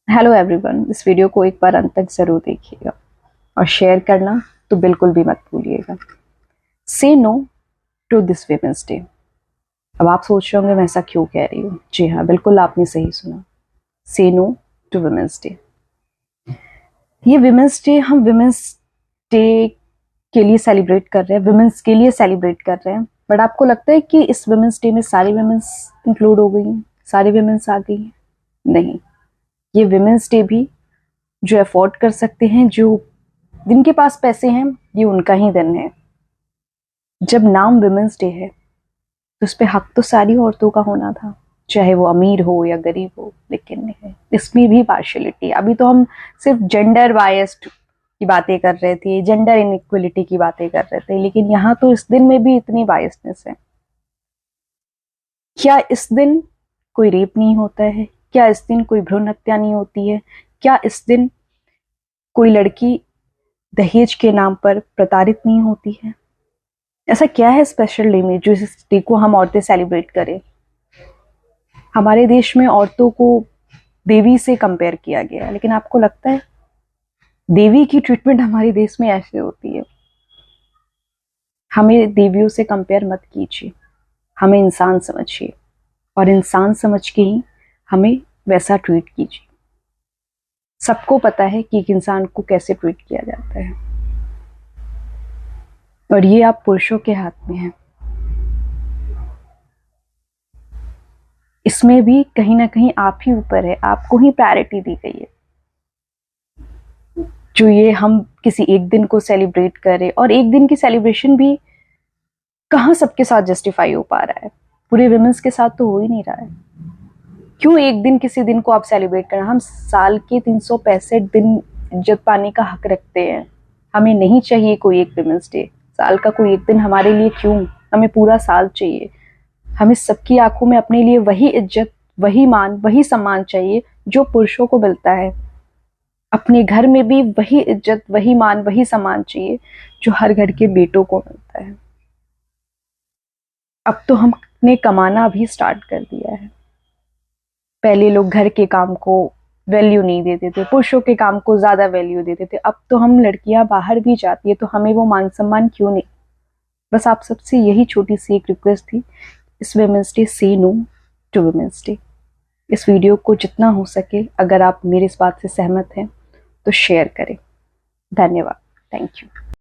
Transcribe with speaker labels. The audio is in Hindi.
Speaker 1: हेलो एवरीवन, इस वीडियो को एक बार अंत तक ज़रूर देखिएगा और शेयर करना तो बिल्कुल भी मत भूलिएगा। Say no to this women's day. अब आप सोच रहे होंगे मैं ऐसा क्यों कह रही हूँ। जी हाँ, बिल्कुल आपने सही सुना। से नो टू वीमेंस डे। ये वीमेंस डे हम वीमेंस डे के लिए सेलिब्रेट कर रहे हैं, वीमेंस के लिए सेलिब्रेट कर रहे हैं। बट आपको लगता है कि इस वीमेंस डे में सारी वीमेंस इंक्लूड हो गई हैं, सारी वीमेंस आ गई हैं? नहीं, ये वीमेंस डे भी जो अफोर्ड कर सकते हैं, जो जिनके पास पैसे हैं, ये उनका ही दिन है। जब नाम विमेंस डे है तो उस पर हक तो सारी औरतों का होना था, चाहे वो अमीर हो या गरीब हो। लेकिन नहीं, इसमें भी पार्शियलिटी। अभी तो हम सिर्फ जेंडर बायस्ड की बातें कर रहे थे, जेंडर इनइक्वलिटी की बातें कर रहे थे, लेकिन यहाँ तो इस दिन में भी इतनी बायसनेस है। क्या इस दिन कोई रेप नहीं होता है? क्या इस दिन कोई भ्रूण हत्या नहीं होती है? क्या इस दिन कोई लड़की दहेज के नाम पर प्रताड़ित नहीं होती है? ऐसा क्या है स्पेशल डे में जो इस डे को हम औरतें सेलिब्रेट करें? हमारे देश में औरतों को देवी से कंपेयर किया गया है, लेकिन आपको लगता है देवी की ट्रीटमेंट हमारे देश में ऐसे होती है? हमें देवियों से कंपेयर मत कीजिए, हमें इंसान समझिए और इंसान समझ के ही हमें वैसा ट्रीट कीजिए। सबको पता है कि एक इंसान को कैसे ट्रीट किया जाता है, और ये आप पुरुषों के हाथ में है। इसमें भी कहीं ना कहीं आप ही ऊपर है, आपको ही प्रायोरिटी दी गई है। जो ये हम किसी एक दिन को सेलिब्रेट करें, और एक दिन की सेलिब्रेशन भी कहाँ सबके साथ जस्टिफाई हो पा रहा है? पूरे विमेंस के साथ तो हो ही नहीं रहा है। क्यों एक दिन किसी दिन को आप सेलिब्रेट करना? हम साल के 365 दिन इज्जत पाने का हक रखते हैं। हमें नहीं चाहिए कोई एक विमेंस डे, साल का कोई एक दिन हमारे लिए क्यों? हमें पूरा साल चाहिए। हमें सबकी आंखों में अपने लिए वही इज्जत, वही मान, वही सम्मान चाहिए जो पुरुषों को मिलता है। अपने घर में भी वही इज्जत, वही मान, वही सम्मान चाहिए जो हर घर के बेटों को मिलता है। अब तो हमने कमाना भी स्टार्ट कर दिया है। पहले लोग घर के काम को वैल्यू नहीं देते थे, पुरुषों के काम को ज्यादा वैल्यू देते थे। अब तो हम लड़कियां बाहर भी जाती है तो हमें वो मान सम्मान क्यों नहीं? बस आप सबसे यही छोटी सी एक रिक्वेस्ट थी, इस वुमेन्स डे से नो टू वुमेन्स डे। इस वीडियो को जितना हो सके, अगर आप मेरी इस बात से सहमत हैं तो शेयर करें। धन्यवाद। Thank you.